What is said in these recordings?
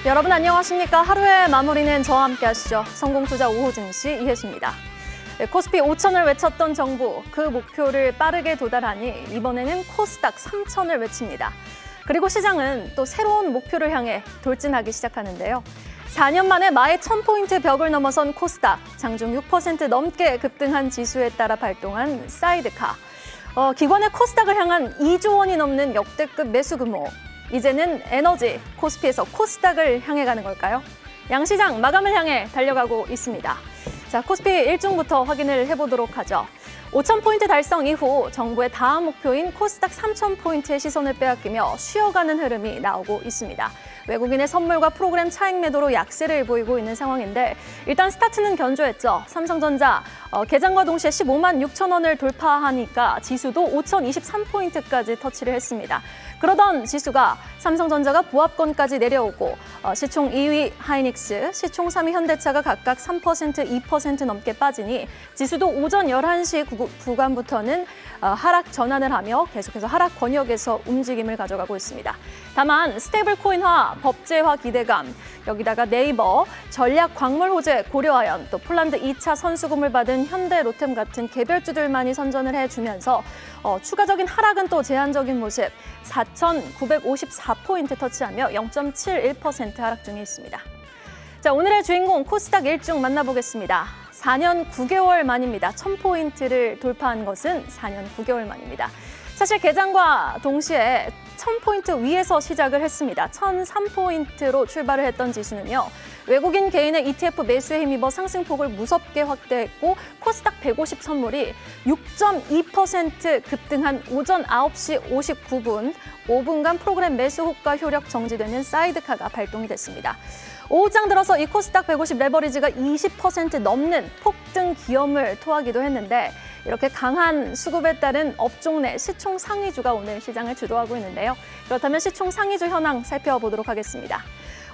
여러분 안녕하십니까? 하루의 마무리는 저와 함께 하시죠. 성공투자 오후 증시 이혜수입니다. 코스피 5천을 외쳤던 정부, 그 목표를 빠르게 도달하니 이번에는 코스닥 3천을 외칩니다. 그리고 시장은 또 새로운 목표를 향해 돌진하기 시작하는데요. 4년 만에 마의 1000포인트 벽을 넘어선 코스닥, 장중 6% 넘게 급등한 지수에 따라 발동한 사이드카. 기관의 코스닥을 향한 2조 원이 넘는 역대급 매수 규모. 이제는 에너지, 코스피에서 코스닥을 향해 가는 걸까요? 양시장 마감을 향해 달려가고 있습니다. 자, 코스피 일중부터 확인을 해보도록 하죠. 5,000포인트 달성 이후 정부의 다음 목표인 코스닥 3,000포인트의 시선을 빼앗기며 쉬어가는 흐름이 나오고 있습니다. 외국인의 선물과 프로그램 차익 매도로 약세를 보이고 있는 상황인데 일단 스타트는 견조했죠. 삼성전자 개장과 동시에 15만 6천 원을 돌파하니까 지수도 5,023포인트까지 터치를 했습니다. 그러던 지수가 삼성전자가 보합권까지 내려오고 시총 2위 하이닉스, 시총 3위 현대차가 각각 3%, 2% 넘게 빠지니 지수도 오전 11시 구간부터는 하락 전환을 하며 계속해서 하락 권역에서 움직임을 가져가고 있습니다. 다만 스테이블 코인화, 법제화 기대감, 여기다가 네이버, 전략 광물 호재 고려아연, 또 폴란드 2차 선수금을 받은 현대 로템 같은 개별주들만이 선전을 해주면서 추가적인 하락은 또 제한적인 모습, 4,954포인트 터치하며 0.71% 하락 중에 있습니다. 자, 오늘의 주인공 코스닥 일중 만나보겠습니다. 4년 9개월 만입니다. 1000포인트를 돌파한 것은 4년 9개월 만입니다. 사실 개장과 동시에 1000포인트 위에서 시작을 했습니다. 1003포인트로 출발을 했던 지수는요. 외국인 개인의 ETF 매수에 힘입어 상승폭을 무섭게 확대했고 코스닥 150 선물이 6.2% 급등한 오전 9시 59분, 5분간 프로그램 매수 호가 효력 정지되는 사이드카가 발동이 됐습니다. 오후장 들어서 이 코스닥 150 레버리지가 20% 넘는 폭등 기염을 토하기도 했는데 이렇게 강한 수급에 따른 업종 내 시총 상위주가 오늘 시장을 주도하고 있는데요. 그렇다면 시총 상위주 현황 살펴보도록 하겠습니다.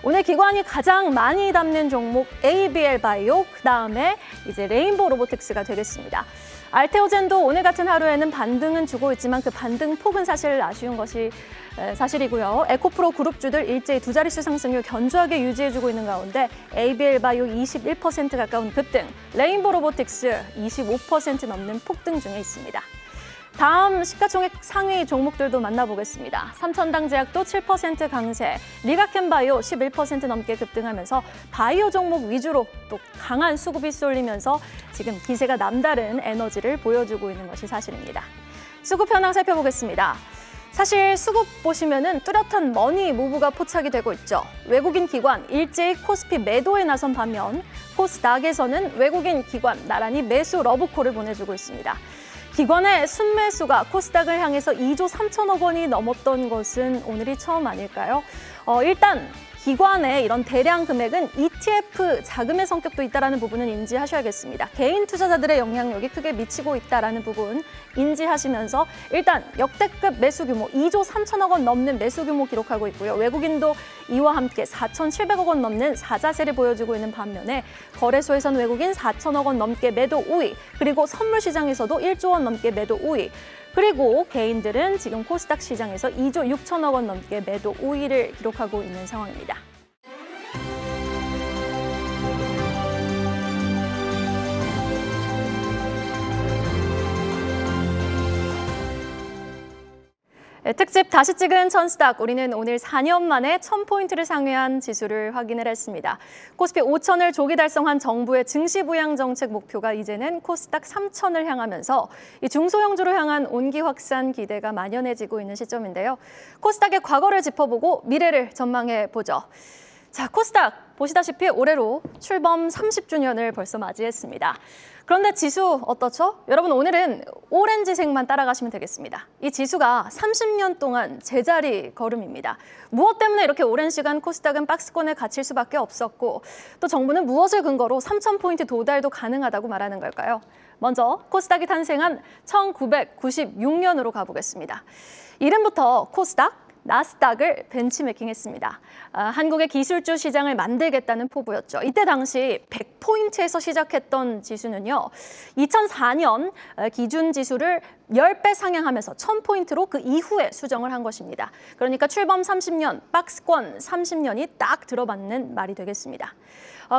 오늘 기관이 가장 많이 담는 종목 ABL 바이오, 그다음에 이제 레인보우 로보틱스가 되겠습니다. 알테오젠도 오늘 같은 하루에는 반등은 주고 있지만 그 반등 폭은 사실 아쉬운 것이 사실이고요. 에코프로 그룹주들 일제히 두 자릿수 상승률 견조하게 유지해주고 있는 가운데 ABL 바이오 21% 가까운 급등, 레인보우 로보틱스 25% 넘는 폭등 중에 있습니다. 다음 시가총액 상위 종목들도 만나보겠습니다. 삼천당제약도 7% 강세, 리가켄바이오 11% 넘게 급등하면서 바이오 종목 위주로 또 강한 수급이 쏠리면서 지금 기세가 남다른 에너지를 보여주고 있는 것이 사실입니다. 수급 현황 살펴보겠습니다. 사실 수급 보시면은 뚜렷한 머니 무브가 포착이 되고 있죠. 외국인 기관 일제히 코스피 매도에 나선 반면 코스닥에서는 외국인 기관 나란히 매수 러브콜을 보내주고 있습니다. 기관의 순매수가 코스닥을 향해서 2조 3천억 원이 넘었던 것은 오늘이 처음 아닐까요? 일단 기관의 이런 대량 금액은 ETF 자금의 성격도 있다는 부분은 인지하셔야겠습니다. 개인 투자자들의 영향력이 크게 미치고 있다는 부분 인지하시면서 일단 역대급 매수 규모 2조 3천억 원 넘는 매수 규모 기록하고 있고요. 외국인도 이와 함께 4,700억 원 넘는 사자세를 보여주고 있는 반면에 거래소에서는 외국인 4천억 원 넘게 매도 우위, 그리고 선물 시장에서도 1조 원 넘게 매도 우위, 그리고 개인들은 지금 코스닥 시장에서 2조 6천억 원 넘게 매도 우위를 기록하고 있는 상황입니다. 특집 다시 찍은 천스닥, 우리는 오늘 4년 만에 1000포인트를 상회한 지수를 확인을 했습니다. 코스피 5천을 조기 달성한 정부의 증시 부양 정책 목표가 이제는 코스닥 3천을 향하면서 이 중소형주로 향한 온기 확산 기대가 만연해지고 있는 시점인데요. 코스닥의 과거를 짚어보고 미래를 전망해 보죠. 자, 코스닥 보시다시피 올해로 출범 30주년을 벌써 맞이했습니다. 그런데 지수 어떻죠? 여러분 오늘은 오렌지색만 따라가시면 되겠습니다. 이 지수가 30년 동안 제자리 걸음입니다. 무엇 때문에 이렇게 오랜 시간 코스닥은 박스권에 갇힐 수밖에 없었고 또 정부는 무엇을 근거로 3,000포인트 도달도 가능하다고 말하는 걸까요? 먼저 코스닥이 탄생한 1996년으로 가보겠습니다. 이름부터 코스닥, 나스닥을 벤치매킹했습니다. 한국의 기술주 시장을 만들겠다는 포부였죠. 이때 당시 100포인트에서 시작했던 지수는요. 2004년 기준 지수를 10배 상향하면서 1000포인트로 그 이후에 수정을 한 것입니다. 그러니까 출범 30년, 박스권 30년이 딱 들어맞는 말이 되겠습니다.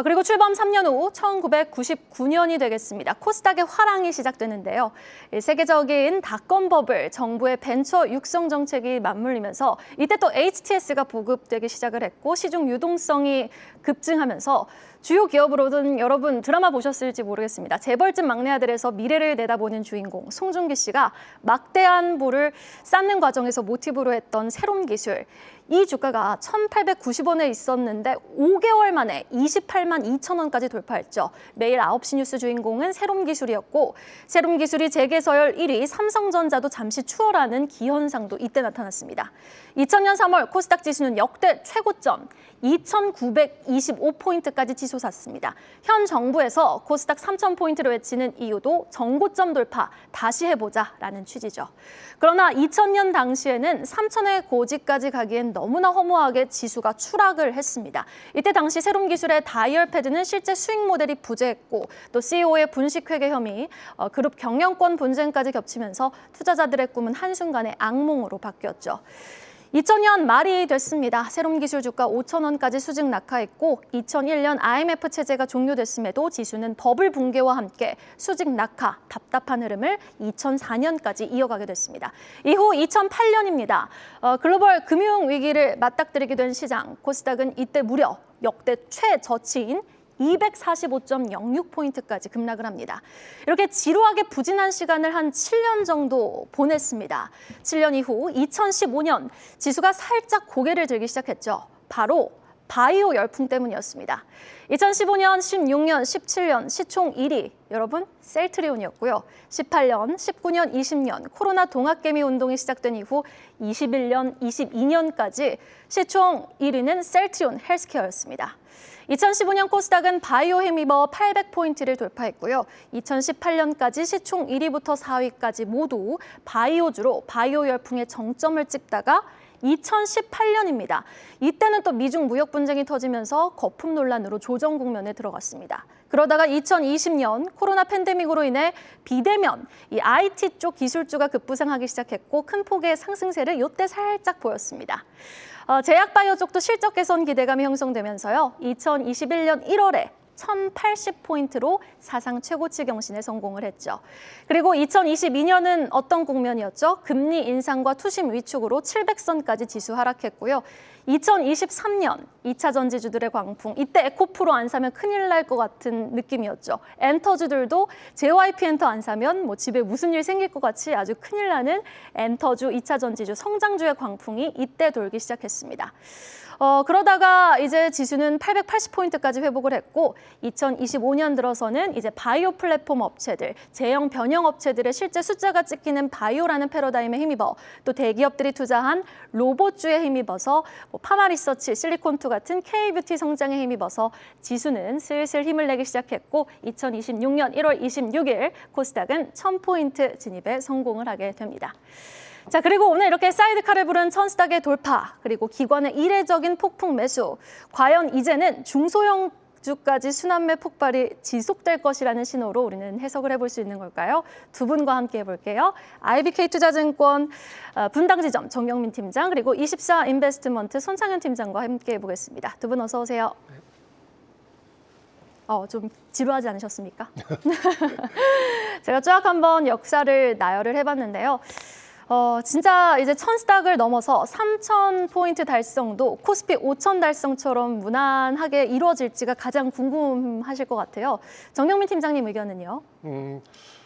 그리고 출범 3년 후 1999년이 되겠습니다. 코스닥의 화랑이 시작되는데요. 세계적인 닷컴 버블, 정부의 벤처 육성 정책이 맞물리면서 이때 또 HTS가 보급되기 시작을 했고 시중 유동성이 급증하면서 주요 기업으로는 여러분 드라마 보셨을지 모르겠습니다. 재벌집 막내 아들에서 미래를 내다보는 주인공 송중기 씨가 막대한 부를 쌓는 과정에서 모티브로 했던 새로운 기술. 이 주가가 1,890원에 있었는데 5개월 만에 28만 2천 원까지 돌파했죠. 매일 9시 뉴스 주인공은 새로운 기술이었고 새로운 기술이 재계 서열 1위 삼성전자도 잠시 추월하는 기현상도 이때 나타났습니다. 2000년 3월 코스닥 지수는 역대 최고점 2,925포인트까지 치솟았습니다. 현 정부에서 코스닥 3,000포인트를 외치는 이유도 정고점 돌파 다시 해보자라는 취지죠. 그러나 2000년 당시에는 3,000의 고지까지 가기엔 너무나 허무하게 지수가 추락을 했습니다. 이때 당시 새로운 기술의 다이얼 패드는 실제 수익 모델이 부재했고 또 CEO의 분식회계 혐의, 그룹 경영권 분쟁까지 겹치면서 투자자들의 꿈은 한순간에 악몽으로 바뀌었죠. 2000년 말이 됐습니다. 새로운 기술 주가 5,000원까지 수직 낙하했고 2001년 IMF 체제가 종료됐음에도 지수는 버블 붕괴와 함께 수직 낙하, 답답한 흐름을 2004년까지 이어가게 됐습니다. 이후 2008년입니다. 글로벌 금융 위기를 맞닥뜨리게 된 시장, 코스닥은 이때 무려 역대 최저치인 245.06포인트까지 급락을 합니다. 이렇게 지루하게 부진한 시간을 한 7년 정도 보냈습니다. 7년 이후 2015년 지수가 살짝 고개를 들기 시작했죠. 바로 바이오 열풍 때문이었습니다. 2015년, 16년, 17년 시총 1위 여러분 셀트리온이었고요. 18년, 19년, 20년 코로나 동학개미 운동이 시작된 이후 21년, 22년까지 시총 1위는 셀트리온 헬스케어였습니다. 2015년 코스닥은 바이오에 힘입어 800포인트를 돌파했고요. 2018년까지 시총 1위부터 4위까지 모두 바이오주로 바이오 열풍의 정점을 찍다가 2018년입니다. 이때는 또 미중 무역 분쟁이 터지면서 거품 논란으로 조정 국면에 들어갔습니다. 그러다가 2020년 코로나 팬데믹으로 인해 비대면, 이 IT 쪽 기술주가 급부상하기 시작했고 큰 폭의 상승세를 이때 살짝 보였습니다. 제약바이오 쪽도 실적 개선 기대감이 형성되면서요. 2021년 1월에 1,080포인트로 사상 최고치 경신에 성공을 했죠. 그리고 2022년은 어떤 국면이었죠? 금리 인상과 투심 위축으로 700선까지 지수 하락했고요. 2023년 2차 전지주들의 광풍, 이때 에코프로 안 사면 큰일 날 것 같은 느낌이었죠. 엔터주들도 JYP 엔터 안 사면 뭐 집에 무슨 일 생길 것 같이 아주 큰일 나는 엔터주, 2차 전지주, 성장주의 광풍이 이때 돌기 시작했습니다. 그러다가 이제 지수는 880포인트까지 회복을 했고 2025년 들어서는 이제 바이오 플랫폼 업체들, 제형 변형 업체들의 실제 숫자가 찍히는 바이오라는 패러다임에 힘입어 또 대기업들이 투자한 로봇주에 힘입어서 파마리서치, 실리콘투 같은 K뷰티 성장에 힘입어서 지수는 슬슬 힘을 내기 시작했고 2026년 1월 26일 코스닥은 1000포인트 진입에 성공을 하게 됩니다. 자, 그리고 오늘 이렇게 사이드카를 부른 천스닥의 돌파, 그리고 기관의 이례적인 폭풍 매수, 과연 이제는 중소형 주까지 순환매 폭발이 지속될 것이라는 신호로 우리는 해석을 해볼 수 있는 걸까요? 두 분과 함께 해볼게요. IBK투자증권 분당지점 정영민 팀장, 그리고 24인베스트먼트 손창현 팀장과 함께 해보겠습니다. 두 분 어서 오세요. 좀 지루하지 않으셨습니까? 제가 쫙 한번 역사를 나열을 해봤는데요. 진짜 이제 천스닥을 넘어서 3,000포인트 달성도 코스피 5,000 달성처럼 무난하게 이루어질지가 가장 궁금하실 것 같아요. 정영민 팀장님 의견은요?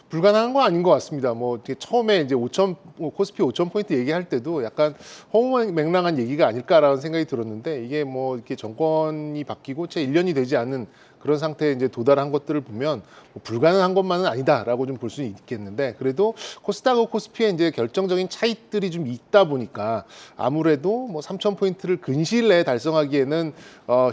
불가능한 건 아닌 것 같습니다. 뭐 처음에 이제 코스피 5,000포인트 얘기할 때도 약간 허무맹랑한 얘기가 아닐까라는 생각이 들었는데 이게 뭐 이렇게 정권이 바뀌고 채 1년이 되지 않은 그런 상태에 이제 도달한 것들을 보면 뭐 불가능한 것만은 아니다라고 좀 볼 수는 있겠는데 그래도 코스닥하고 코스피에 이제 결정적인 차이들이 좀 있다 보니까 아무래도 뭐 3,000포인트를 근시일 내에 달성하기에는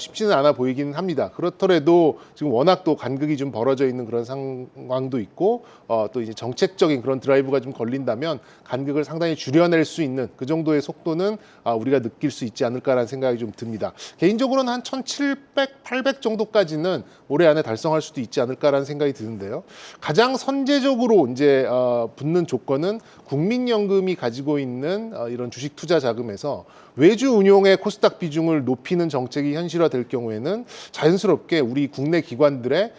쉽지는 않아 보이기는 합니다. 그렇더라도 지금 워낙 또 간극이 좀 벌어져 있는 그런 상황도 있고 또 이제 정책적인 그런 드라이브가 좀 걸린다면 간극을 상당히 줄여낼 수 있는 그 정도의 속도는 우리가 느낄 수 있지 않을까라는 생각이 좀 듭니다. 개인적으로는 한 1,700, 800 정도까지는 목표는 올해 안에 달성할 수도 있지 않을까라는 생각이 드는데요. 가장 선제적으로 이제 붙는 조건은 국민연금이 가지고 있는 이런 주식 투자 자금에서 외주 운용의 코스닥 비중을 높이는 정책이 현실화될 경우에는 자연스럽게 우리 국내 기관들의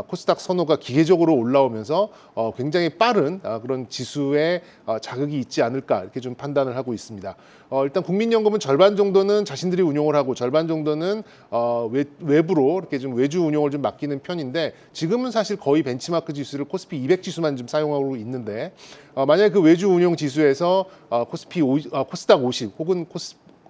코스닥 선호가 기계적으로 올라오면서 굉장히 빠른 그런 지수의 자극이 있지 않을까 이렇게 좀 판단을 하고 있습니다. 일단 국민연금은 절반 정도는 자신들이 운용을 하고 절반 정도는 외부로 이렇게 좀 외주 운용을 좀 맡기는 편인데 지금은 사실 거의 벤치마크 지수를 코스피 200 지수만 좀 사용하고 있는데 만약에 그 외주 운용 지수에서 코스닥 50 혹은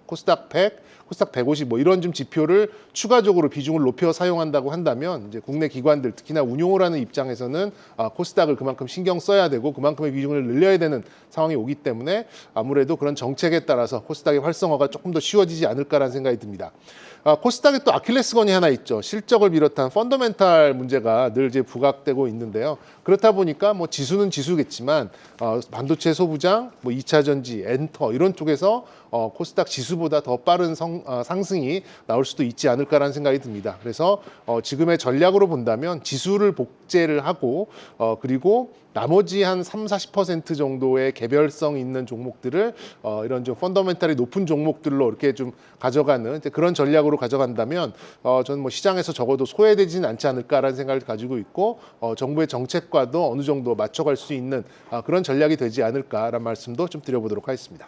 코스닥 100, 코스닥 150 뭐 이런 좀 지표를 추가적으로 비중을 높여 사용한다고 한다면 이제 국내 기관들 특히나 운용을 하는 입장에서는 코스닥을 그만큼 신경 써야 되고 그만큼의 비중을 늘려야 되는 상황이 오기 때문에 아무래도 그런 정책에 따라서 코스닥의 활성화가 조금 더 쉬워지지 않을까라는 생각이 듭니다. 코스닥에 또 아킬레스건이 하나 있죠. 실적을 비롯한 펀더멘탈 문제가 늘 이제 부각되고 있는데요. 그렇다 보니까 뭐 지수는 지수겠지만 반도체 소부장, 뭐 2차 전지, 엔터 이런 쪽에서 코스닥 지수보다 더 빠른 상승이 나올 수도 있지 않을까라는 생각이 듭니다. 그래서 지금의 전략으로 본다면 지수를 복제를 하고 그리고 나머지 한 30-40% 정도의 개별성 있는 종목들을 이런 좀 펀더멘탈이 높은 종목들로 이렇게 좀 가져가는 그런 전략으로 가져간다면 저는 뭐 시장에서 적어도 소외되지는 않지 않을까라는 생각을 가지고 있고 정부의 정책과도 어느 정도 맞춰갈 수 있는 그런 전략이 되지 않을까라는 말씀도 좀 드려보도록 하겠습니다.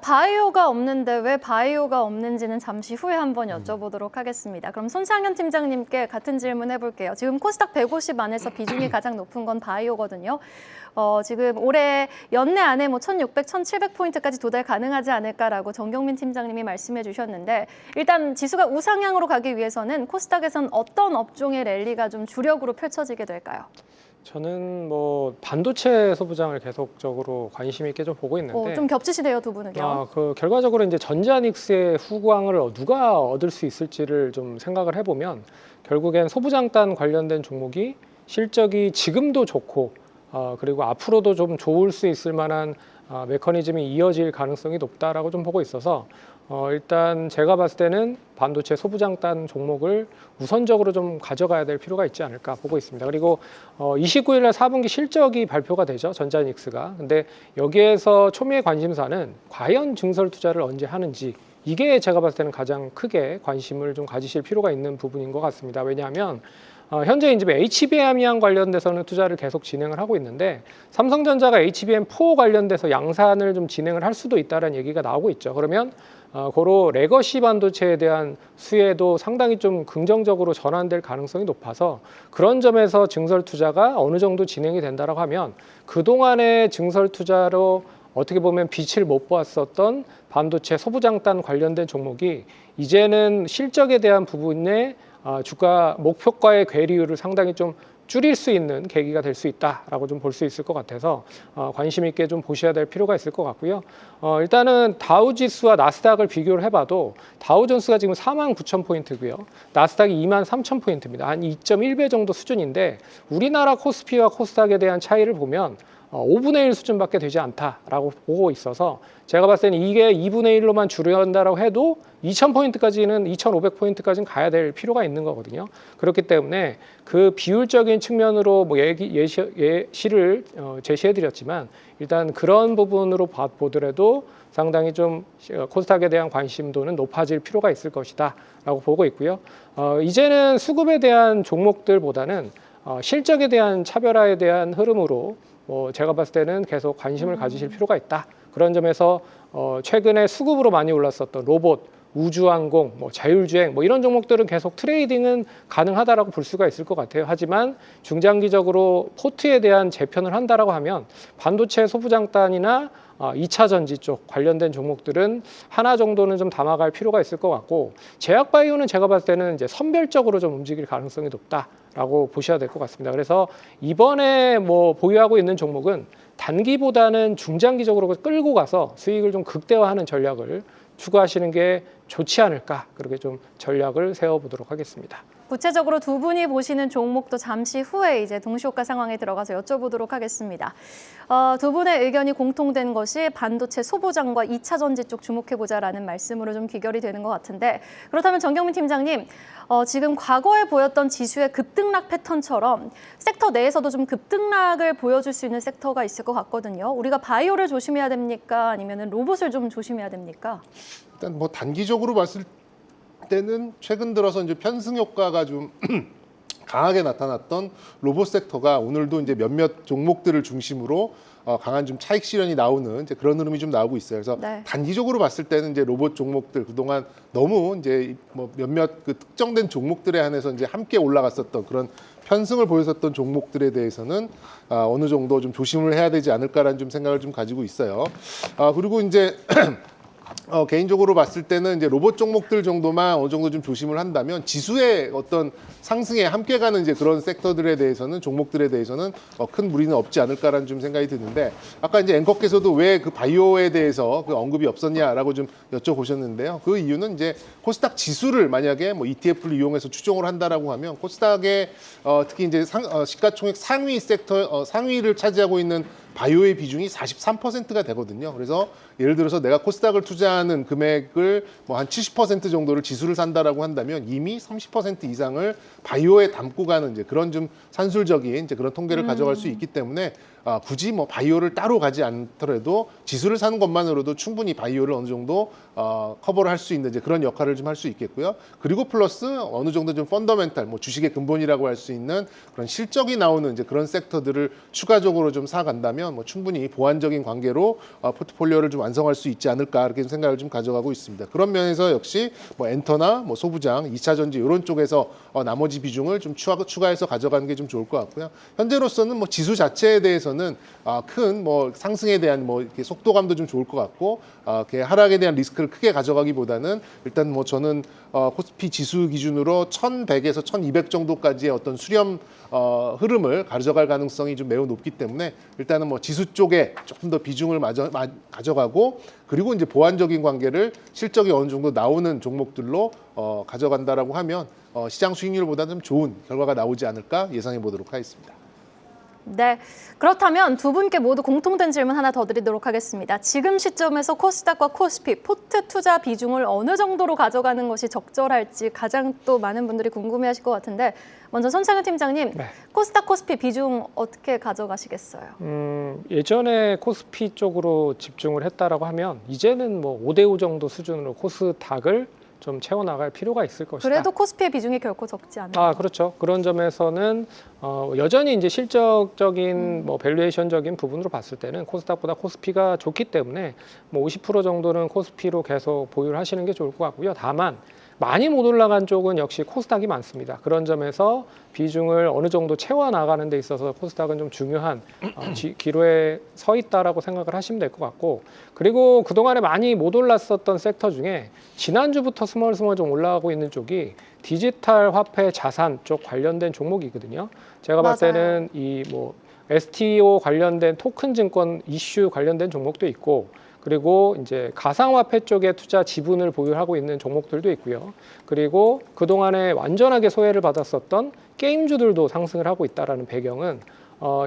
바이오가 없는데 왜 바이오가 없는지는 잠시 후에 한번 여쭤보도록 하겠습니다. 그럼 손창현 팀장님께 같은 질문 해볼게요. 지금 코스닥 150 안에서 비중이 가장 높은 건 바이오거든요. 지금 올해 연내 안에 뭐 1600, 1700포인트까지 도달 가능하지 않을까라고 정경민 팀장님이 말씀해 주셨는데 일단 지수가 우상향으로 가기 위해서는 코스닥에선 어떤 업종의 랠리가 좀 주력으로 펼쳐지게 될까요? 저는 뭐 반도체 소부장을 계속적으로 관심 있게 좀 보고 있는데 좀 겹치시네요, 두 분은요. 결과적으로 이제 전자닉스의 후광을 누가 얻을 수 있을지를 좀 생각을 해보면 결국엔 소부장단 관련된 종목이 실적이 지금도 좋고 그리고 앞으로도 좀 좋을 수 있을 만한 메커니즘이 이어질 가능성이 높다라고 좀 보고 있어서 일단 제가 봤을 때는 반도체 소부장단 종목을 우선적으로 좀 가져가야 될 필요가 있지 않을까 보고 있습니다. 그리고 29일 날 4분기 실적이 발표가 되죠. 전자닉스가. 근데 여기에서 초미의 관심사는 과연 증설 투자를 언제 하는지 이게 제가 봤을 때는 가장 크게 관심을 좀 가지실 필요가 있는 부분인 것 같습니다. 왜냐하면 현재 이제 HBM 관련돼서는 투자를 계속 진행을 하고 있는데 삼성전자가 HBM4 관련돼서 양산을 좀 진행을 할 수도 있다는 얘기가 나오고 있죠. 그러면 고로 레거시 반도체에 대한 수혜도 상당히 좀 긍정적으로 전환될 가능성이 높아서 그런 점에서 증설 투자가 어느 정도 진행이 된다라고 하면 그동안의 증설 투자로 어떻게 보면 빛을 못 보았었던 반도체 소부장단 관련된 종목이 이제는 실적에 대한 부분에 주가 목표가의 괴리율을 상당히 좀 줄일 수 있는 계기가 될 수 있다라고 좀 볼 수 있을 것 같아서 관심 있게 좀 보셔야 될 필요가 있을 것 같고요. 일단은 다우지수와 나스닥을 비교를 해봐도 다우존스가 지금 49,000포인트고요. 나스닥이 23,000포인트입니다. 한 2.1배 정도 수준인데 우리나라 코스피와 코스닥에 대한 차이를 보면 5분의 1 수준밖에 되지 않다라고 보고 있어서 제가 봤을 때는 이게 2분의 1로만 줄여간다라고 해도 2,000포인트까지는 2,500포인트까지는 가야 될 필요가 있는 거거든요. 그렇기 때문에 그 비율적인 측면으로 뭐 예시를 제시해드렸지만 일단 그런 부분으로 보더라도 상당히 좀 코스닥에 대한 관심도는 높아질 필요가 있을 것이다라고 보고 있고요. 이제는 수급에 대한 종목들보다는 실적에 대한 차별화에 대한 흐름으로 제가 봤을 때는 계속 관심을 가지실 필요가 있다. 그런 점에서 최근에 수급으로 많이 올랐었던 로봇, 우주항공, 자율주행 이런 종목들은 계속 트레이딩은 가능하다라고 볼 수가 있을 것 같아요. 하지만 중장기적으로 포트에 대한 재편을 한다라고 하면 반도체 소부장단이나 2차 전지 쪽 관련된 종목들은 하나 정도는 좀 담아갈 필요가 있을 것 같고 제약바이오는 제가 봤을 때는 이제 선별적으로 좀 움직일 가능성이 높다라고 보셔야 될 것 같습니다. 그래서 이번에 보유하고 있는 종목은 단기보다는 중장기적으로 끌고 가서 수익을 좀 극대화하는 전략을 추구하시는 게 좋지 않을까 그렇게 좀 전략을 세워보도록 하겠습니다. 구체적으로 두 분이 보시는 종목도 잠시 후에 이제 동시효과 상황에 들어가서 여쭤보도록 하겠습니다. 두 분의 의견이 공통된 것이 반도체 소부장과 2차 전지 쪽 주목해보자라는 말씀으로 좀 귀결이 되는 것 같은데, 그렇다면 정경민 팀장님, 지금 과거에 보였던 지수의 급등락 패턴처럼 섹터 내에서도 좀 급등락을 보여줄 수 있는 섹터가 있을 것 같거든요. 우리가 바이오를 조심해야 됩니까? 아니면 로봇을 좀 조심해야 됩니까? 일단 뭐 단기적으로 봤을 때는 최근 들어서 이제 편승 효과가 좀 강하게 나타났던 로봇 섹터가 오늘도 이제 몇몇 종목들을 중심으로 강한 좀 차익 실현이 나오는 이제 그런 흐름이 좀 나오고 있어요. 그래서 네. 단기적으로 봤을 때는 이제 로봇 종목들 그동안 너무 이제 뭐 몇몇 그 특정된 종목들에 한해서 이제 함께 올라갔었던 그런 편승을 보였었던 종목들에 대해서는 어느 정도 좀 조심을 해야 되지 않을까라는 좀 생각을 좀 가지고 있어요. 그리고 이제 개인적으로 봤을 때는 이제 로봇 종목들 정도만 어느 정도 좀 조심을 한다면 지수의 어떤 상승에 함께 가는 이제 그런 섹터들에 대해서는 종목들에 대해서는 큰 무리는 없지 않을까라는 좀 생각이 드는데, 아까 이제 앵커께서도 왜 그 바이오에 대해서 그 언급이 없었냐라고 좀 여쭤보셨는데요. 그 이유는 이제 코스닥 지수를 만약에 뭐 ETF를 이용해서 추종을 한다라고 하면 코스닥의 특히 이제 시가총액 상위 섹터 상위를 차지하고 있는 바이오의 비중이 43%가 되거든요. 그래서 예를 들어서 내가 코스닥을 투자하는 금액을 뭐 한 70% 정도를 지수를 산다라고 한다면 이미 30% 이상을 바이오에 담고 가는 이제 그런 좀 산술적인 이제 그런 통계를 가져갈 수 있기 때문에 굳이 뭐 바이오를 따로 가지 않더라도 지수를 사는 것만으로도 충분히 바이오를 어느 정도 커버를 할 수 있는 이제 그런 역할을 좀 할 수 있겠고요. 그리고 플러스 어느 정도 좀 펀더멘탈, 뭐 주식의 근본이라고 할 수 있는 그런 실적이 나오는 이제 그런 섹터들을 추가적으로 좀 사간다면 뭐 충분히 보완적인 관계로 포트폴리오를 좀 완성할 수 있지 않을까 이렇게 생각을 좀 가져가고 있습니다. 그런 면에서 역시 뭐 엔터나 뭐 소부장, 2차 전지 이런 쪽에서 나머지 비중을 좀 추가해서 가져가는 게 좀 좋을 것 같고요. 현재로서는 뭐 지수 자체에 대해서는 큰 뭐 상승에 대한 뭐 이렇게 속도감도 좀 좋을 것 같고 이렇게 하락에 대한 리스크를 크게 가져가기보다는 일단 뭐 저는 코스피 지수 기준으로 1,100에서 1,200 정도까지의 어떤 수렴 흐름을 가져갈 가능성이 좀 매우 높기 때문에 일단은 뭐 지수 쪽에 조금 더 비중을 가져가고, 그리고 이제 보완적인 관계를 실적이 어느 정도 나오는 종목들로 가져간다라고 하면 시장 수익률보다는 좀 좋은 결과가 나오지 않을까 예상해 보도록 하겠습니다. 네, 그렇다면 두 분께 모두 공통된 질문 하나 더 드리도록 하겠습니다. 지금 시점에서 코스닥과 코스피, 포트 투자 비중을 어느 정도로 가져가는 것이 적절할지 가장 또 많은 분들이 궁금해하실 것 같은데, 먼저 손창현 팀장님, 네. 코스닥, 코스피 비중 어떻게 가져가시겠어요? 예전에 코스피 쪽으로 집중을 했다라고 하면 이제는 뭐 5대5 정도 수준으로 코스닥을 좀 채워나갈 필요가 있을 것이다. 그래도 코스피의 비중이 결코 적지 않아요. 그렇죠. 그런 점에서는 여전히 이제 실적적인 뭐 밸류에이션적인 부분으로 봤을 때는 코스닥보다 코스피가 좋기 때문에 뭐 50% 정도는 코스피로 계속 보유를 하시는 게 좋을 것 같고요. 다만 많이 못 올라간 쪽은 역시 코스닥이 많습니다. 그런 점에서 비중을 어느 정도 채워나가는 데 있어서 코스닥은 좀 중요한 기로에 서 있다라고 생각을 하시면 될 것 같고, 그리고 그동안에 많이 못 올랐었던 섹터 중에 지난주부터 스멀스멀 좀 올라가고 있는 쪽이 디지털 화폐 자산 쪽 관련된 종목이거든요. 제가 봤을 때는 이 뭐 STO 관련된 토큰 증권 이슈 관련된 종목도 있고, 그리고 이제 가상화폐 쪽에 투자 지분을 보유하고 있는 종목들도 있고요. 그리고 그동안에 완전하게 소외를 받았었던 게임주들도 상승을 하고 있다는 배경은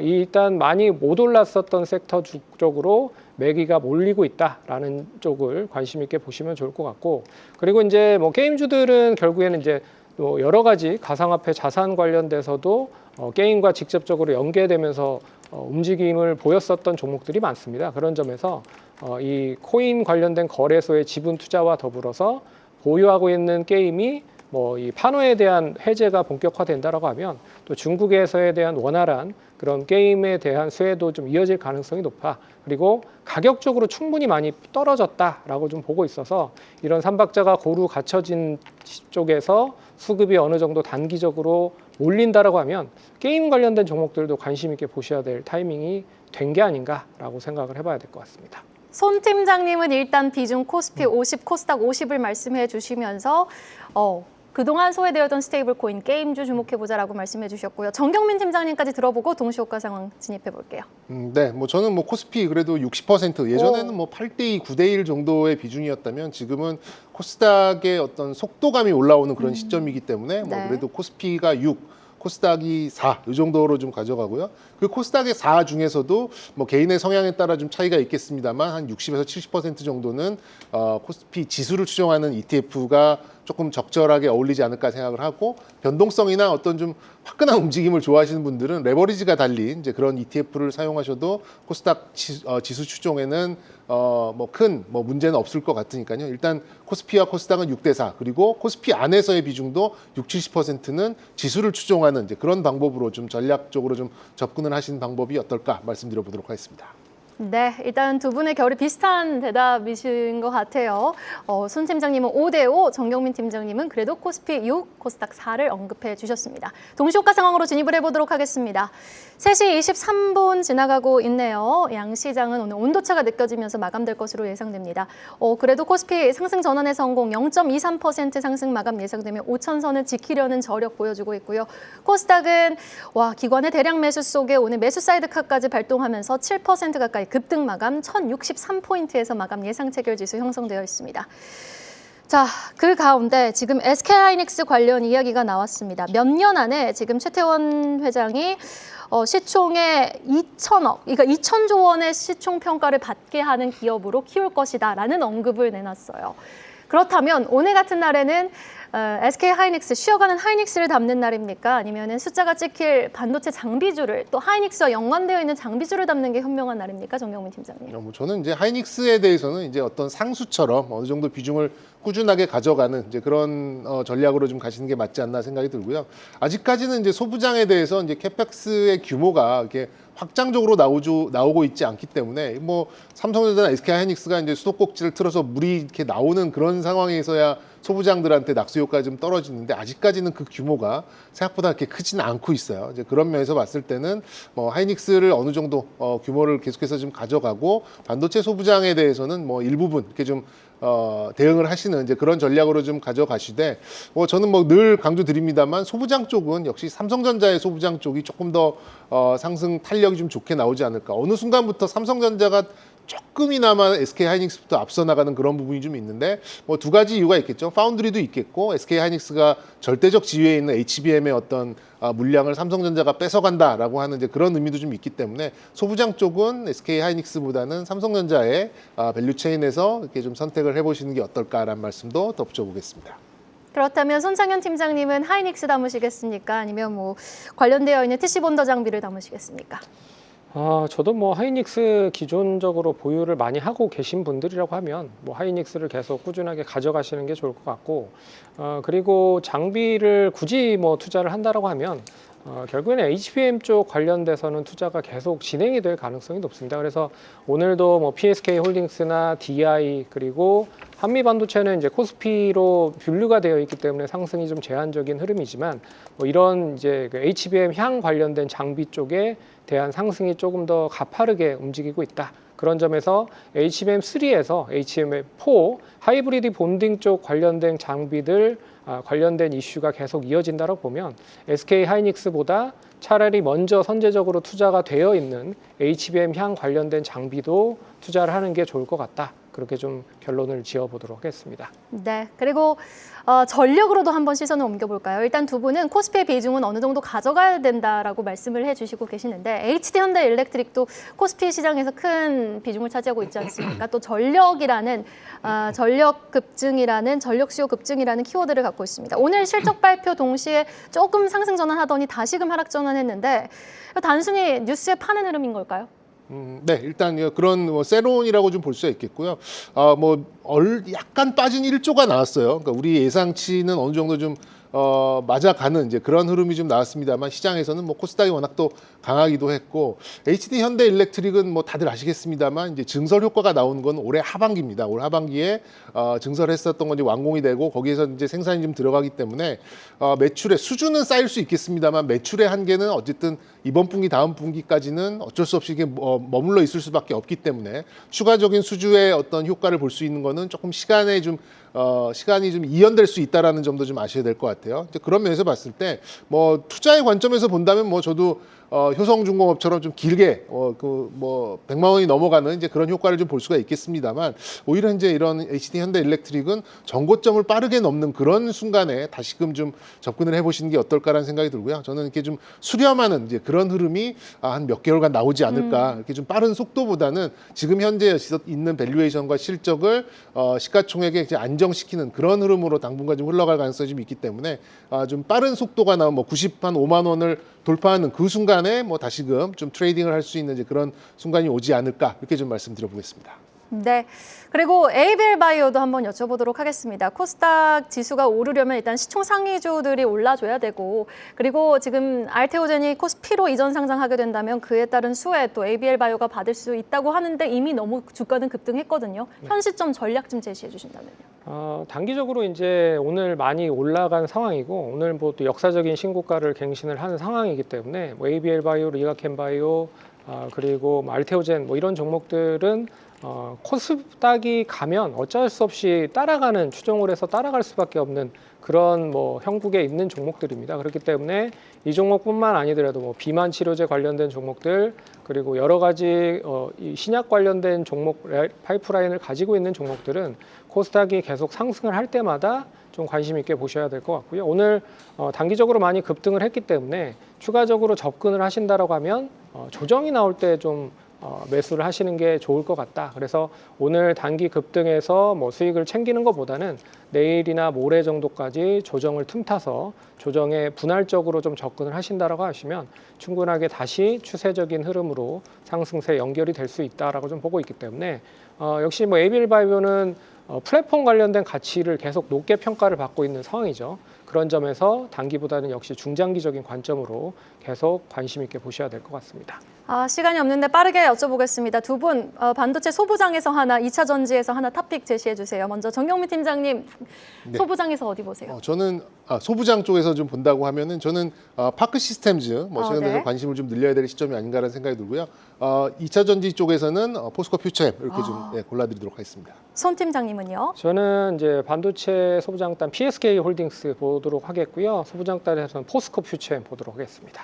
일단 많이 못 올랐었던 섹터 쪽으로 매기가 몰리고 있다라는 쪽을 관심 있게 보시면 좋을 것 같고, 그리고 이제 뭐 게임주들은 결국에는 이제 또 여러 가지 가상화폐 자산 관련돼서도 게임과 직접적으로 연계되면서 움직임을 보였었던 종목들이 많습니다. 그런 점에서 이 코인 관련된 거래소의 지분 투자와 더불어서 보유하고 있는 게임이 뭐 이 판호에 대한 해제가 본격화된다라고 하면 또 중국에서에 대한 원활한 그런 게임에 대한 수혜도 좀 이어질 가능성이 높아. 그리고 가격적으로 충분히 많이 떨어졌다라고 좀 보고 있어서 이런 삼박자가 고루 갖춰진 쪽에서 수급이 어느 정도 단기적으로 몰린다라고 하면 게임 관련된 종목들도 관심 있게 보셔야 될 타이밍이 된 게 아닌가라고 생각을 해봐야 될 것 같습니다. 손 팀장님은 일단 비중 코스피 50, 코스닥 50을 말씀해 주시면서 그동안 소외되었던 스테이블 코인 게임주 주목해보자라고 말씀해 주셨고요. 정경민 팀장님까지 들어보고 동시효과 상황 진입해 볼게요. 네, 뭐 저는 뭐 코스피 그래도 60% 예전에는 뭐 8대2, 9대1 정도의 비중이었다면 지금은 코스닥의 어떤 속도감이 올라오는 그런 시점이기 때문에 뭐 네. 그래도 코스피가 6, 코스닥이 4, 이 정도로 좀 가져가고요. 그 코스닥의 4 중에서도 뭐 개인의 성향에 따라 좀 차이가 있겠습니다만 한 60에서 70% 정도는 코스피 지수를 추종하는 ETF가 조금 적절하게 어울리지 않을까 생각을 하고 변동성이나 어떤 좀 화끈한 움직임을 좋아하시는 분들은 레버리지가 달린 이제 그런 ETF를 사용하셔도 코스닥 지수 추종에는 뭐 큰 뭐 문제는 없을 것 같으니까요. 일단 코스피와 코스닥은 6대4 그리고 코스피 안에서의 비중도 60, 70%는 지수를 추종하는 이제 그런 방법으로 좀 전략적으로 좀 접근을 하시는 방법이 어떨까 말씀드려 보도록 하겠습니다. 네, 일단 두 분의 결이 비슷한 대답이신 것 같아요. 손 팀장님은 5대5, 정경민 팀장님은 그래도 코스피 6, 코스닥 4를 언급해 주셨습니다. 동시효과 상황으로 진입을 해보도록 하겠습니다. 3시 23분 지나가고 있네요. 양시장은 오늘 온도차가 느껴지면서 마감될 것으로 예상됩니다. 그래도 코스피 상승 전환의 성공 0.23% 상승 마감 예상되며 5천선을 지키려는 저력 보여주고 있고요. 코스닥은 기관의 대량 매수 속에 오늘 매수 사이드카까지 발동하면서 7% 가까이 급등 마감 1063포인트에서 마감 예상 체결 지수 형성되어 있습니다. 자, 그 가운데 지금 SK하이닉스 관련 이야기가 나왔습니다. 몇 년 안에 지금 최태원 회장이 시총의 2천억, 그러니까 2천조 원의 시총 평가를 받게 하는 기업으로 키울 것이다라는 언급을 내놨어요. 그렇다면 오늘 같은 날에는 SK하이닉스, 쉬어가는 하이닉스를 담는 날입니까? 아니면은 숫자가 찍힐 반도체 장비주를 또 하이닉스와 연관되어 있는 장비주를 담는 게 현명한 날입니까? 정경민 팀장님. 뭐 저는 이제 하이닉스에 대해서는 이제 어떤 상수처럼 어느 정도 비중을 꾸준하게 가져가는 이제 그런 전략으로 좀 가시는 게 맞지 않나 생각이 들고요. 아직까지는 이제 소부장에 대해서 이제 캐펙스의 규모가 이렇게 확장적으로 나오고 있지 않기 때문에 뭐 삼성전자나 SK하이닉스가 이제 수도꼭지를 틀어서 물이 이렇게 나오는 그런 상황에서야 소부장들한테 낙수 효과가 좀 떨어지는데 아직까지는 그 규모가 생각보다 그렇게 크지는 않고 있어요. 이제 그런 면에서 봤을 때는 뭐 하이닉스를 어느 정도 규모를 계속해서 좀 가져가고 반도체 소부장에 대해서는 뭐 일부분 이렇게 좀 대응을 하시는 이제 그런 전략으로 좀 가져가시되 저는 뭐 늘 강조드립니다만 소부장 쪽은 역시 삼성전자의 소부장 쪽이 조금 더 상승 탄력이 좀 좋게 나오지 않을까. 어느 순간부터 삼성전자가 조금이나마 SK하이닉스부터 앞서 나가는 그런 부분이 좀 있는데 뭐 두 가지 이유가 있겠죠. 파운드리도 있겠고 SK하이닉스가 절대적 지위에 있는 HBM의 어떤 물량을 삼성전자가 뺏어간다라고 하는 이제 그런 의미도 좀 있기 때문에 소부장 쪽은 SK하이닉스보다는 삼성전자의 밸류체인에서 이렇게 좀 선택을 해보시는 게 어떨까라는 말씀도 덧붙여보겠습니다. 그렇다면 손창현 팀장님은 하이닉스 담으시겠습니까? 아니면 뭐 관련되어 있는 TC 본더 장비를 담으시겠습니까? 저도 뭐 하이닉스 기존적으로 보유를 많이 하고 계신 분들이라고 하면 뭐 하이닉스를 계속 꾸준하게 가져가시는 게 좋을 것 같고 그리고 장비를 굳이 뭐 투자를 한다라고 하면 결국에는 HBM 쪽 관련돼서는 투자가 계속 진행이 될 가능성이 높습니다. 그래서 오늘도 뭐 PSK 홀딩스나 DI 그리고 한미반도체는 이제 코스피로 분류가 되어 있기 때문에 상승이 좀 제한적인 흐름이지만 뭐 이런 이제 그 HBM 향 관련된 장비 쪽에 대한 상승이 조금 더 가파르게 움직이고 있다. 그런 점에서 HBM3에서 HBM4 하이브리드 본딩 쪽 관련된 장비들 관련된 이슈가 계속 이어진다고 보면 SK하이닉스보다 차라리 먼저 선제적으로 투자가 되어 있는 HBM 향 관련된 장비도 투자를 하는 게 좋을 것 같다. 그렇게 좀 결론을 지어보도록 하겠습니다. 네, 그리고 전력으로도 한번 시선을 옮겨볼까요? 일단 두 분은 코스피의 비중은 어느 정도 가져가야 된다라고 말씀을 해주시고 계시는데 HD현대일렉트릭도 코스피 시장에서 큰 비중을 차지하고 있지 않습니까? 또 전력이라는 전력 급증이라는 전력 수요 급증이라는 키워드를 갖고 있습니다. 오늘 실적 발표 동시에 조금 상승 전환하더니 다시금 하락 전환했는데 단순히 뉴스에 파는 흐름인 걸까요? 네, 일단 그런 뭐 세론이라고 좀 볼 수가 있겠고요. 약간 빠진 1조가 나왔어요. 그러니까 우리 예상치는 어느 정도 좀 맞아가는 이제 그런 흐름이 좀 나왔습니다만 시장에서는 뭐 코스닥이 워낙 또 강하기도 했고 HD 현대일렉트릭은 뭐 다들 아시겠습니다만 이제 증설 효과가 나온 건 올해 하반기입니다. 올 하반기에 증설했었던 건 이제 완공이 되고 거기에서 이제 생산이 좀 들어가기 때문에 매출의 수준은 쌓일 수 있겠습니다만 매출의 한계는 어쨌든 이번 분기 다음 분기까지는 어쩔 수 없이 이게 머물러 있을 수밖에 없기 때문에 추가적인 수주의 어떤 효과를 볼 수 있는 거는 조금 시간이 좀 이연될 수 있다라는 점도 좀 아셔야 될 것 같아요. 이제 그런 면에서 봤을 때 뭐 투자의 관점에서 본다면 뭐 저도 효성중공업처럼 좀 길게 100만 원이 넘어가는 이제 그런 효과를 좀 볼 수가 있겠습니다만 오히려 이제 이런 HD 현대일렉트릭은 정고점을 빠르게 넘는 그런 순간에 다시금 좀 접근을 해보시는 게 어떨까라는 생각이 들고요. 저는 이렇게 좀 수렴하는 이제 그런 흐름이 한 몇 개월간 나오지 않을까 이렇게 좀 빠른 속도보다는 지금 현재 있는 밸류에이션과 실적을 시가총액에 이제 안정시키는 그런 흐름으로 당분간 좀 흘러갈 가능성이 좀 있기 때문에 좀 빠른 속도가 나온 뭐 95만 원을 돌파하는 그 순간에 뭐 다시금 좀 트레이딩을 할 수 있는 이제 그런 순간이 오지 않을까 이렇게 좀 말씀드려보겠습니다. 네. 그리고 ABL 바이오도 한번 여쭤보도록 하겠습니다. 코스닥 지수가 오르려면 일단 시총 상위주들이 올라줘야 되고 그리고 지금 알테오젠이 코스피로 이전 상장하게 된다면 그에 따른 수혜 또 ABL 바이오가 받을 수 있다고 하는데 이미 너무 주가는 급등했거든요. 현 시점 전략 좀 제시해 주신다면요. 단기적으로 이제 오늘 많이 올라간 상황이고 오늘 뭐 또 역사적인 신고가를 갱신을 하는 상황이기 때문에 뭐 ABL 바이오, 리가켄 바이오 그리고 뭐 알테오젠 뭐 이런 종목들은 코스닥이 가면 어쩔 수 없이 따라가는 추종을 해서 따라갈 수밖에 없는 그런 뭐 형국에 있는 종목들입니다. 그렇기 때문에 이 종목뿐만 아니더라도 뭐 비만 치료제 관련된 종목들 그리고 여러 가지 이 신약 관련된 종목 파이프라인을 가지고 있는 종목들은 코스닥이 계속 상승을 할 때마다 좀 관심 있게 보셔야 될 것 같고요. 오늘 단기적으로 많이 급등을 했기 때문에 추가적으로 접근을 하신다라고 하면 조정이 나올 때 좀 매수를 하시는 게 좋을 것 같다. 그래서 오늘 단기 급등해서 뭐 수익을 챙기는 것보다는 내일이나 모레 정도까지 조정을 틈타서 조정에 분할적으로 좀 접근을 하신다라고 하시면 충분하게 다시 추세적인 흐름으로 상승세 연결이 될 수 있다라고 좀 보고 있기 때문에 역시 뭐 ABL 바이오는 플랫폼 관련된 가치를 계속 높게 평가를 받고 있는 상황이죠. 그런 점에서 단기보다는 역시 중장기적인 관점으로 계속 관심 있게 보셔야 될 것 같습니다. 시간이 없는데 빠르게 여쭤보겠습니다. 두 분 반도체 소부장에서 하나, 2차 전지에서 하나 토픽 제시해 주세요. 먼저 정경민 팀장님, 네. 소부장에서 어디 보세요? 저는 소부장 쪽에서 좀 본다고 하면은 저는 파크 시스템즈 최근에 네. 관심을 좀 늘려야 될 시점이 아닌가라는 생각이 들고요. 2차 전지 쪽에서는 포스코 퓨처엠 이렇게 좀 골라드리도록 하겠습니다. 손 팀장님은요? 저는 이제 반도체 소부장단 PSK 홀딩스 보도록 하겠고요. 소부장단에서는 포스코 퓨처엠 보도록 하겠습니다.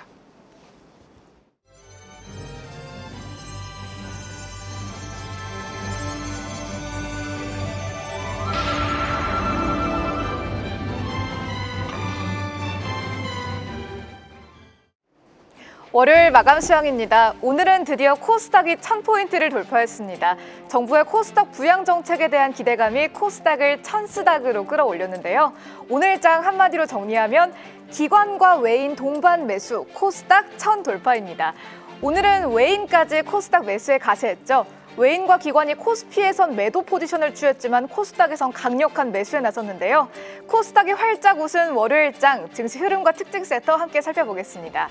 월요일 마감 시황입니다. 오늘은 드디어 코스닥이 1000포인트를 돌파했습니다. 정부의 코스닥 부양 정책에 대한 기대감이 코스닥을 1000스닥으로 끌어올렸는데요. 오늘장 한마디로 정리하면 기관과 외인 동반 매수, 코스닥 1000 돌파입니다. 오늘은 외인까지 코스닥 매수에 가세했죠. 외인과 기관이 코스피에선 매도 포지션을 취했지만 코스닥에선 강력한 매수에 나섰는데요. 코스닥이 활짝 웃은 월요일장 증시 흐름과 특징 세터 함께 살펴보겠습니다.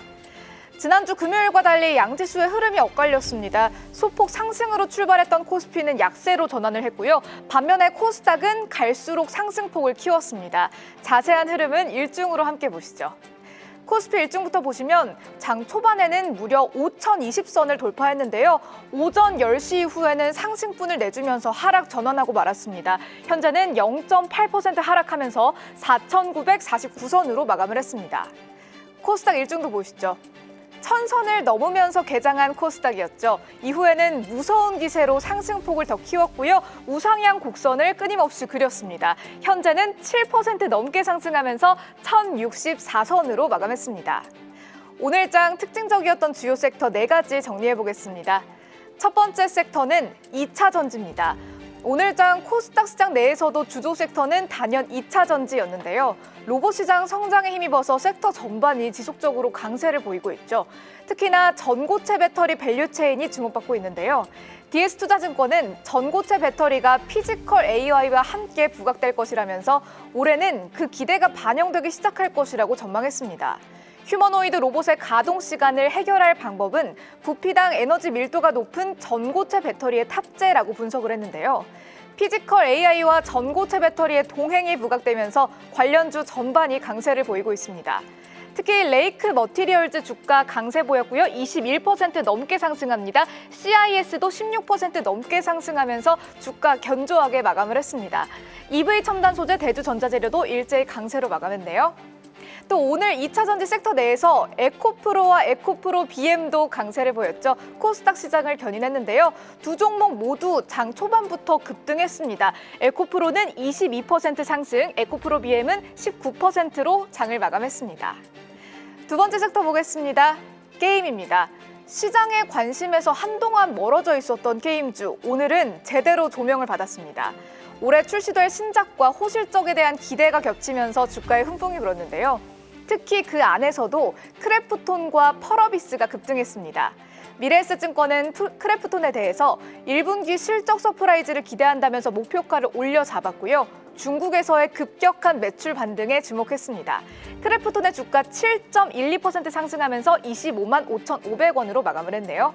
지난주 금요일과 달리 양지수의 흐름이 엇갈렸습니다. 소폭 상승으로 출발했던 코스피는 약세로 전환을 했고요. 반면에 코스닥은 갈수록 상승폭을 키웠습니다. 자세한 흐름은 일중으로 함께 보시죠. 코스피 일중부터 보시면 장 초반에는 무려 5020선을 돌파했는데요. 오전 10시 이후에는 상승분을 내주면서 하락 전환하고 말았습니다. 현재는 0.8% 하락하면서 4949선으로 마감을 했습니다. 코스닥 일중도 보시죠. 1000선을 넘으면서 개장한 코스닥이었죠. 이후에는 무서운 기세로 상승폭을 더 키웠고요. 우상향 곡선을 끊임없이 그렸습니다. 현재는 7% 넘게 상승하면서 1064선으로 마감했습니다. 오늘장 특징적이었던 주요 섹터 4가지 정리해보겠습니다. 첫 번째 섹터는 2차 전지입니다. 오늘장 코스닥 시장 내에서도 주도 섹터는 단연 2차 전지였는데요. 로봇 시장 성장에 힘입어서 섹터 전반이 지속적으로 강세를 보이고 있죠. 특히나 전고체 배터리 밸류체인이 주목받고 있는데요. DS투자증권은 전고체 배터리가 피지컬 AI와 함께 부각될 것이라면서 올해는 그 기대가 반영되기 시작할 것이라고 전망했습니다. 휴머노이드 로봇의 가동 시간을 해결할 방법은 부피당 에너지 밀도가 높은 전고체 배터리의 탑재라고 분석을 했는데요. 피지컬 AI와 전고체 배터리의 동행이 부각되면서 관련주 전반이 강세를 보이고 있습니다. 특히 레이크 머티리얼즈 주가 강세 보였고요. 21% 넘게 상승합니다. CIS도 16% 넘게 상승하면서 주가 견조하게 마감을 했습니다. EV 첨단 소재 대주전자재료도 일제히 강세로 마감했네요. 또 오늘 2차 전지 섹터 내에서 에코프로와 에코프로 BM도 강세를 보였죠. 코스닥 시장을 견인했는데요. 두 종목 모두 장 초반부터 급등했습니다. 에코프로는 22% 상승, 에코프로 BM은 19%로 장을 마감했습니다. 두 번째 섹터 보겠습니다. 게임입니다. 시장의 관심에서 한동안 멀어져 있었던 게임주, 오늘은 제대로 조명을 받았습니다. 올해 출시될 신작과 호실적에 대한 기대가 겹치면서 주가에 훈풍이 불었는데요. 특히 그 안에서도 크래프톤과 펄어비스가 급등했습니다. 미래에셋증권은 크래프톤에 대해서 1분기 실적 서프라이즈를 기대한다면서 목표가를 올려 잡았고요. 중국에서의 급격한 매출 반등에 주목했습니다. 크래프톤의 주가 7.12% 상승하면서 25만 5,500원으로 마감을 했네요.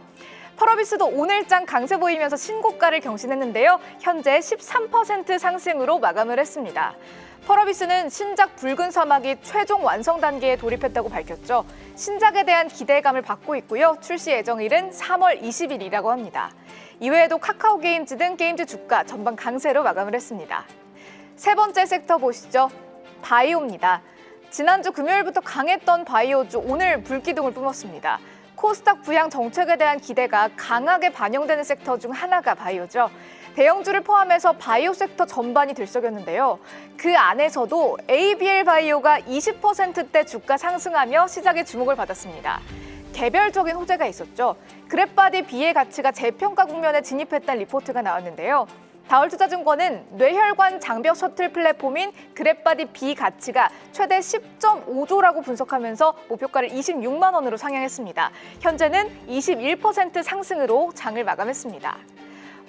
펄어비스도 오늘장 강세 보이면서 신고가를 경신했는데요. 현재 13% 상승으로 마감을 했습니다. 펄어비스는 신작 붉은 사막이 최종 완성 단계에 돌입했다고 밝혔죠. 신작에 대한 기대감을 받고 있고요. 출시 예정일은 3월 20일이라고 합니다. 이외에도 카카오 게임즈 등 게임즈 주가 전반 강세로 마감을 했습니다. 세 번째 섹터 보시죠. 바이오입니다. 지난주 금요일부터 강했던 바이오주 오늘 불기둥을 뿜었습니다. 코스닥 부양 정책에 대한 기대가 강하게 반영되는 섹터 중 하나가 바이오죠. 대형주를 포함해서 바이오 섹터 전반이 들썩였는데요. 그 안에서도 ABL 바이오가 20%대 주가 상승하며 시장의 주목을 받았습니다. 개별적인 호재가 있었죠. 그랩바디 B의 가치가 재평가 국면에 진입했다는 리포트가 나왔는데요. 다울투자증권은 뇌혈관 장벽 셔틀 플랫폼인 그랩바디 B 가치가 최대 10.5조라고 분석하면서 목표가를 26만 원으로 상향했습니다. 현재는 21% 상승으로 장을 마감했습니다.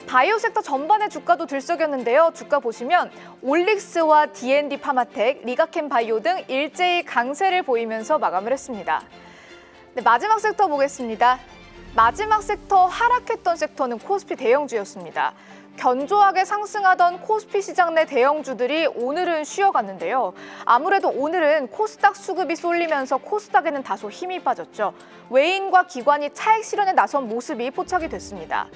바이오 섹터 전반의 주가도 들썩였는데요. 주가 보시면 올릭스와 D&D 파마텍, 리가캠 바이오 등 일제히 강세를 보이면서 마감을 했습니다. 네, 마지막 섹터 보겠습니다. 마지막 섹터 하락했던 섹터는 코스피 대형주였습니다. 견조하게 상승하던 코스피 시장 내 대형주들이 오늘은 쉬어갔는데요. 아무래도 오늘은 코스닥 수급이 쏠리면서 코스닥에는 다소 힘이 빠졌죠. 외인과 기관이 차익 실현에 나선 모습이 포착이 됐습니다.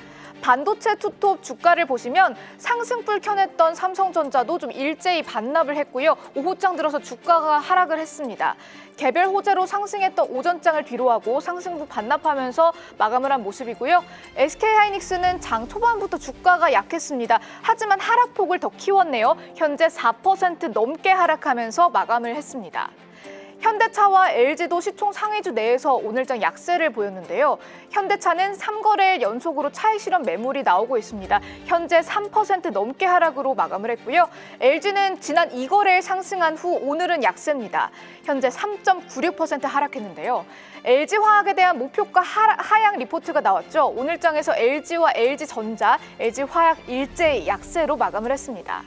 반도체 투톱 주가를 보시면 상승불 켜냈던 삼성전자도 좀 일제히 반납을 했고요. 오후장 들어서 주가가 하락을 했습니다. 개별 호재로 상승했던 오전장을 뒤로하고 상승부 반납하면서 마감을 한 모습이고요. SK하이닉스는 장 초반부터 주가가 약했습니다. 하지만 하락폭을 더 키웠네요. 현재 4% 넘게 하락하면서 마감을 했습니다. 현대차와 LG도 시총 상위주 내에서 오늘장 약세를 보였는데요. 현대차는 3거래일 연속으로 차익 실현 매물이 나오고 있습니다. 현재 3% 넘게 하락으로 마감을 했고요. LG는 지난 2거래일 상승한 후 오늘은 약세입니다. 현재 3.96% 하락했는데요. LG화학에 대한 목표가 하향 리포트가 나왔죠. 오늘장에서 LG와 LG전자, LG화학 일제히 약세로 마감을 했습니다.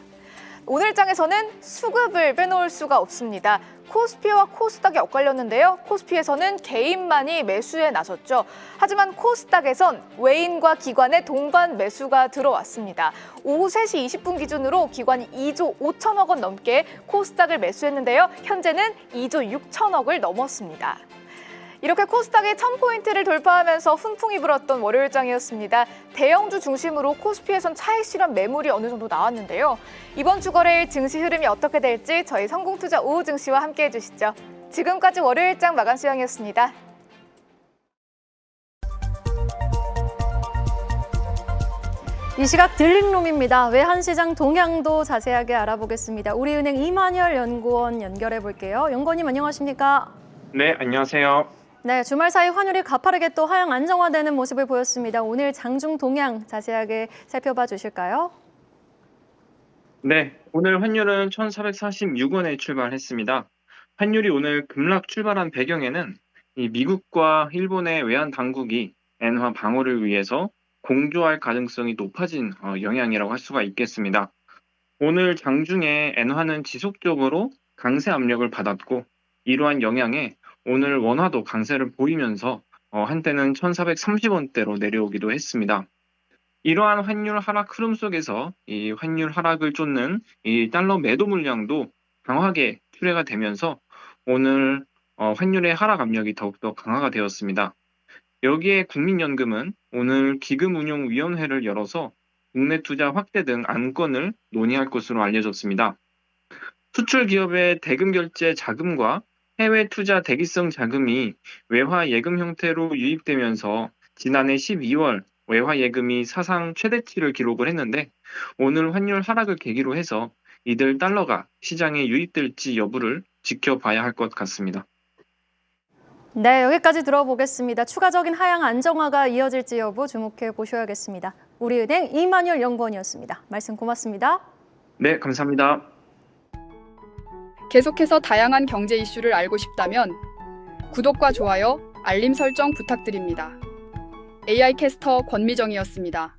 오늘장에서는 수급을 빼놓을 수가 없습니다. 코스피와 코스닥이 엇갈렸는데요. 코스피에서는 개인만이 매수에 나섰죠. 하지만 코스닥에선 외인과 기관의 동반 매수가 들어왔습니다. 오후 3시 20분 기준으로 기관이 2조 5천억 원 넘게 코스닥을 매수했는데요. 현재는 2조 6천억을 넘었습니다. 이렇게 코스닥이 1000포인트를 돌파하면서 훈풍이 불었던 월요일장이었습니다. 대형주 중심으로 코스피에선 차익 실현 매물이 어느 정도 나왔는데요. 이번 주 거래일 증시 흐름이 어떻게 될지 저희 성공투자 오후 증시와 함께해 주시죠. 지금까지 월요일장 마감 시황이었습니다. 이 시각 딜링룸입니다. 외환시장 동향도 자세하게 알아보겠습니다. 우리은행 이만열 연구원 연결해 볼게요. 연구원님 안녕하십니까? 네, 안녕하세요. 네, 주말 사이 환율이 가파르게 또 하향 안정화되는 모습을 보였습니다. 오늘 장중 동향 자세하게 살펴봐 주실까요? 네, 오늘 환율은 1,446원에 출발했습니다. 환율이 오늘 급락 출발한 배경에는 이 미국과 일본의 외환 당국이 엔화 방어를 위해서 공조할 가능성이 높아진 영향이라고 할 수가 있겠습니다. 오늘 장중에 엔화는 지속적으로 강세 압력을 받았고 이러한 영향에 오늘 원화도 강세를 보이면서 한때는 1,430원대로 내려오기도 했습니다. 이러한 환율 하락 흐름 속에서 이 환율 하락을 쫓는 이 달러 매도 물량도 강하게 출회가 되면서 오늘 환율의 하락 압력이 더욱더 강화가 되었습니다. 여기에 국민연금은 오늘 기금운용위원회를 열어서 국내 투자 확대 등 안건을 논의할 것으로 알려졌습니다. 수출 기업의 대금 결제 자금과 해외 투자 대기성 자금이 외화 예금 형태로 유입되면서 지난해 12월 외화 예금이 사상 최대치를 기록을 했는데 오늘 환율 하락을 계기로 해서 이들 달러가 시장에 유입될지 여부를 지켜봐야 할 것 같습니다. 네, 여기까지 들어보겠습니다. 추가적인 하향 안정화가 이어질지 여부 주목해 보셔야겠습니다. 우리은행 이만열 연구원이었습니다. 말씀 고맙습니다. 네, 감사합니다. 계속해서 다양한 경제 이슈를 알고 싶다면 구독과 좋아요, 알림 설정 부탁드립니다. AI 캐스터 권미정이었습니다.